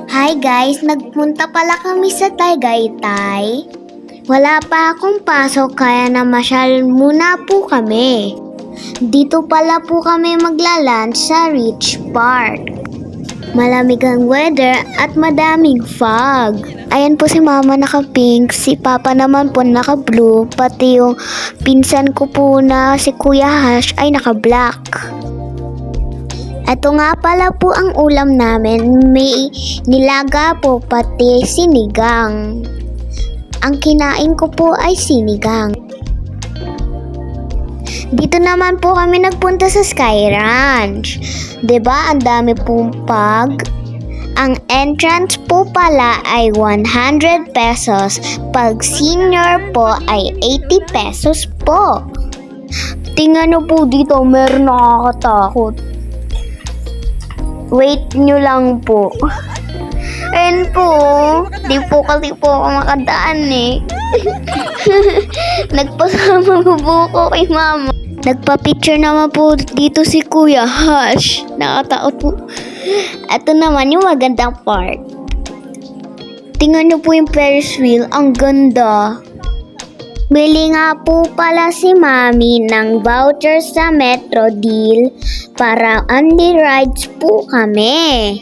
Hi guys, nagpunta pala kami sa Tagaytay. Wala pa akong pasok kaya namasyal muna po kami. Dito pala po kami magla-lunch sa Rich Park. Malamig ang weather at madaming fog. Ayan po si mama naka-pink, si papa naman po naka-blue, pati yung pinsan ko po na si Kuya Hash ay naka-black. Ito nga pala po ang ulam namin, may nilaga po pati sinigang. Ang kinain ko po ay sinigang. Dito naman po kami nagpunta sa Sky Ranch. 'Di ba? Ang dami pong pag. Ang entrance po pala ay 100 pesos. Pag senior po ay 80 pesos po. Tingnan nyo po dito, meron nakakatakot. Wait nyo lang po. Ayun po. Di po kasi po ako makadaan eh. Nagpasama po ko kay mama. Nagpa-picture naman po dito si Kuya Hash. Nakatakot po. Ito naman yung magandang part. Tingnan nyo po yung Ferris wheel. Ang ganda. Bili nga po pala si Mami ng voucher sa Metro Deal para only rides po kami.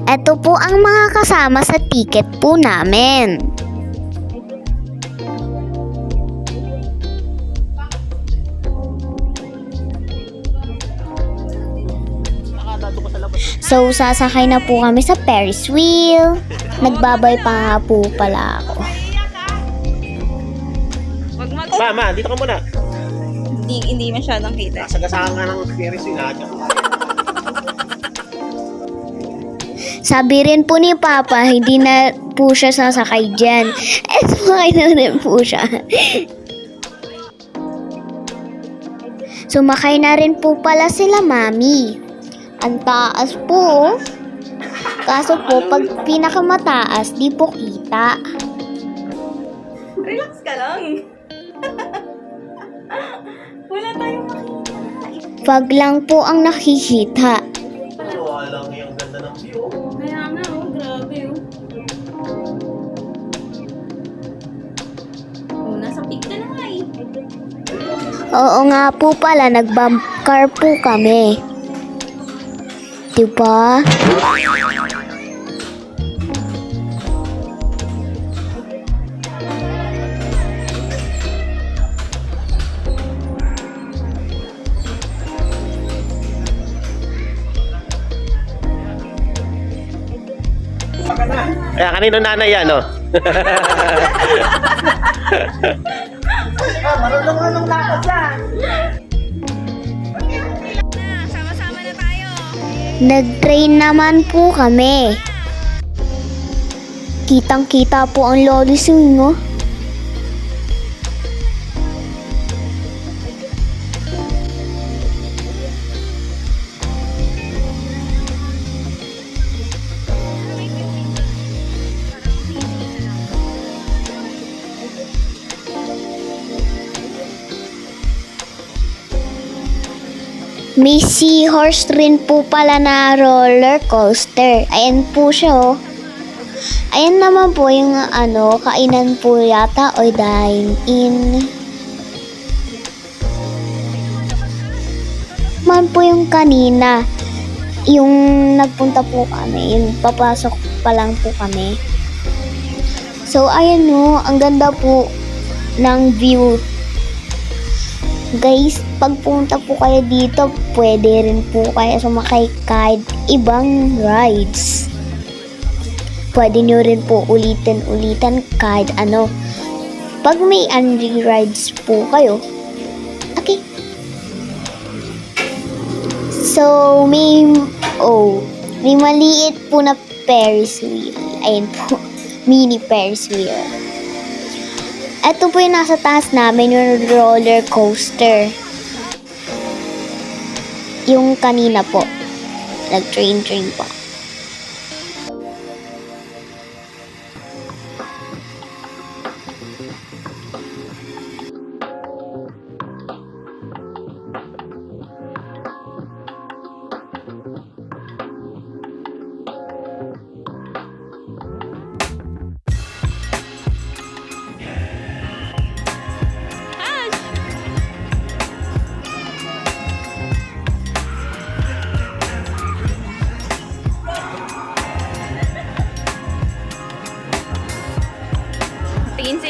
Ito po ang mga kasama sa ticket po namin. So, sasakay na po kami sa Ferris wheel. Nagbabay pa nga po pala ako. Ma, dito ka muna. Hindi masyadong kita. Sagasaan nga ng Ferris wheel, ha? Sabi rin po ni Papa, hindi na po siya sasakay dyan. Sumakay na rin po siya. Sumakay na rin po pala sila Mami. Ang taas po. Kaso po, pag pinakamataas, di po kita. Relax ka lang. Wala tayong makita. Pag lang po ang nakikita. Walang yung ganda ng view. Kaya nga, grabe nasa peak ka na nga eh. Oo nga po pala, nag-bump car po kami. Diba? Kaya kanino nanay yan, no? Marunong lakad yan. Sama-sama na tayo. Nag-train naman po kami. Kitang-kita po ang loli swing, oh. May seahorse rin po pala na roller coaster. Ayan po siya, oh. Ayan naman po yung kainan po yata o dine-in. Man po yung kanina. Yung nagpunta po kami. Yung papasok pa lang po kami. So, ayan no. Ang ganda po ng view. Guys, pagpunta po kayo dito, pwede rin po kayo sumakay kahit ibang rides. Pwede nyo rin po ulitin kahit ano. Pag may unri rides po kayo. Okay. So, may maliit po na Ferris wheel. Ayun po, mini Ferris wheel. Ito po yung nasa taas namin, yung roller coaster. Yung kanina po. Nag-train pa.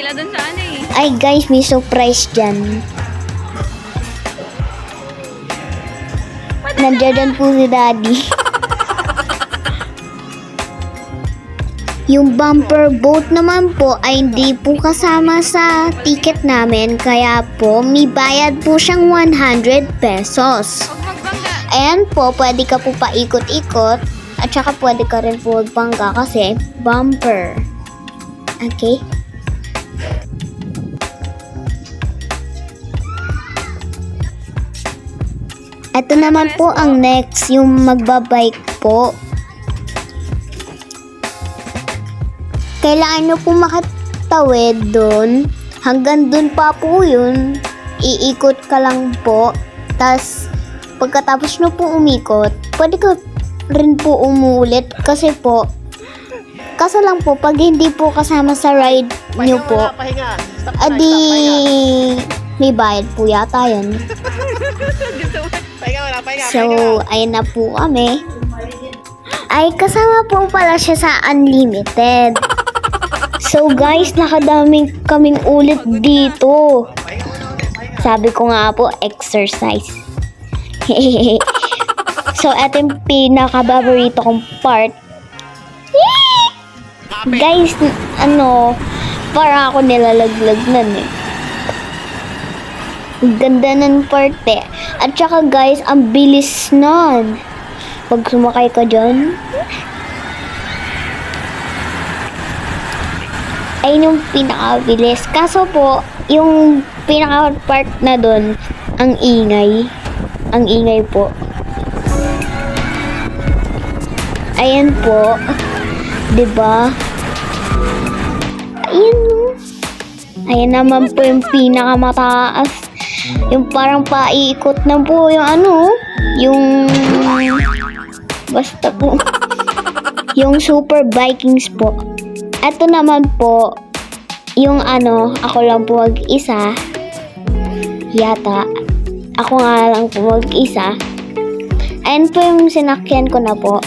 sila dun sa ano eh. Ay guys, may surprise dyan. Nandiyan po si Daddy. Yung bumper boat naman po ay hindi po kasama sa ticket namin. Kaya po, may bayad po siyang 100 pesos. Huwag magbangga. Ayan po, pwede ka po paikot-ikot. At saka pwede ka rin po magbangga kasi bumper. Okay? Ito naman po ang next, yung magbabike po. Kailangan nyo po makatawid doon. Hanggang doon pa po yun. Iikot ka lang po. Tapos, pagkatapos nyo po umikot, pwede ka rin po umulit. Kasi po, kaso lang po, pag hindi po kasama sa ride nyo po, Wala, pahinga. Stop na, adi, stop, pahinga. may bayad po yata yan. Pahinga, wala, pahinga, So, ayun na po kami. Ay, kasama po pala siya sa unlimited. So guys, nakadaming kaming ulit dito. Sabi ko nga po, exercise. So, eto yung pinaka-favorito kong part. Guys, para ako nilalaglag nun eh. Ang ganda ng part eh. At saka guys, ang bilis nun. Pag sumakay ka dyan, ayun yung pinakabilis. Kaso po, yung pinaka-part na dun, ang ingay. Ang ingay po. Ayan po. 'Di ba? Ayan. Ayan naman po yung pinakamataas. Yung parang paiikot na po yung yung basta po. Yung Super Vikings po. Ito naman po, yung ako lang po mag-isa. Yata. Ako nga lang po mag-isa. Ayan po yung sinakyan ko na po.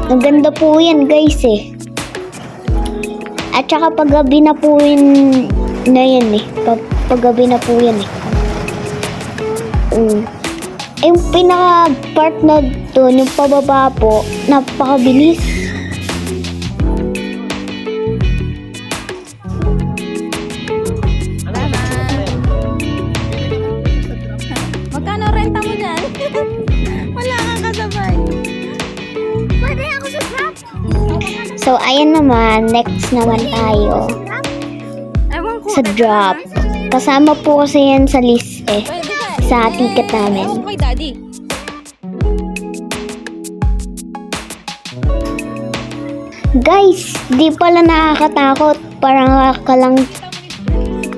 Ang ganda po yan guys eh. At saka paggabi na po yun na yan eh. Paggabi na po yan eh. Yung pinaka-part na doon, yung pababa po, napakabilis. Magkano renta mo dyan? Wala kang kasabay. Pwede ako sa trap. So, ayan naman, next naman tayo Ewan ko. sa drop. Kasama po kasi yan sa list eh, Pwede ka. sa ticket namin. Ewan ko kay daddy. Guys, di pala nakakatakot. Parang ka lang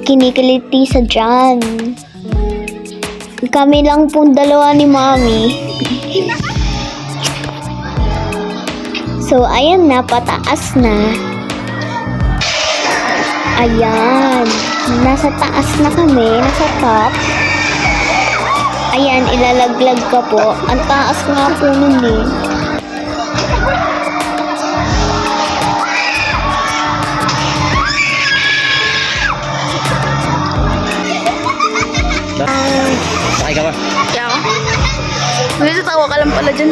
kinikiliti sa dyan. Kami lang pong dalawa ni Mami. So, ayan na, pataas na. Ayan. Nasa taas na kami, nasa top. Ayan, ilalaglag ka po. Ang taas nga po nun eh. Sakay ka ba? Kaya ako. May tawa ka lang pala dyan.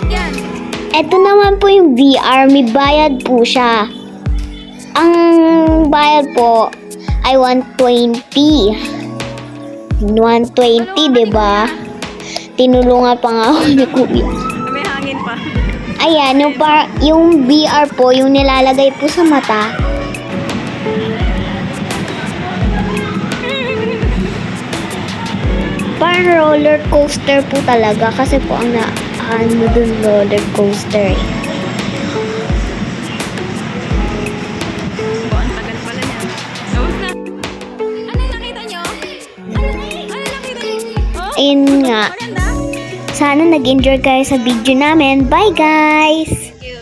Yan. Ito naman po yung VR, may bayad po siya. Ang bayad po ay 120. 120, diba? Tinulungan pa nga ako ni Kuya. May hangin pa. Ayan, yung VR po, yung nilalagay po sa mata. Parang roller coaster po talaga kasi po ang dun roller coaster eh. Ang tagal pala niya. Tapos na. Ano yung nakita nyo? Ano nakita nyo? Oh, Ayun nga. maganda. Sana nag-enjoy kayo sa video namin. Bye guys! Thank you.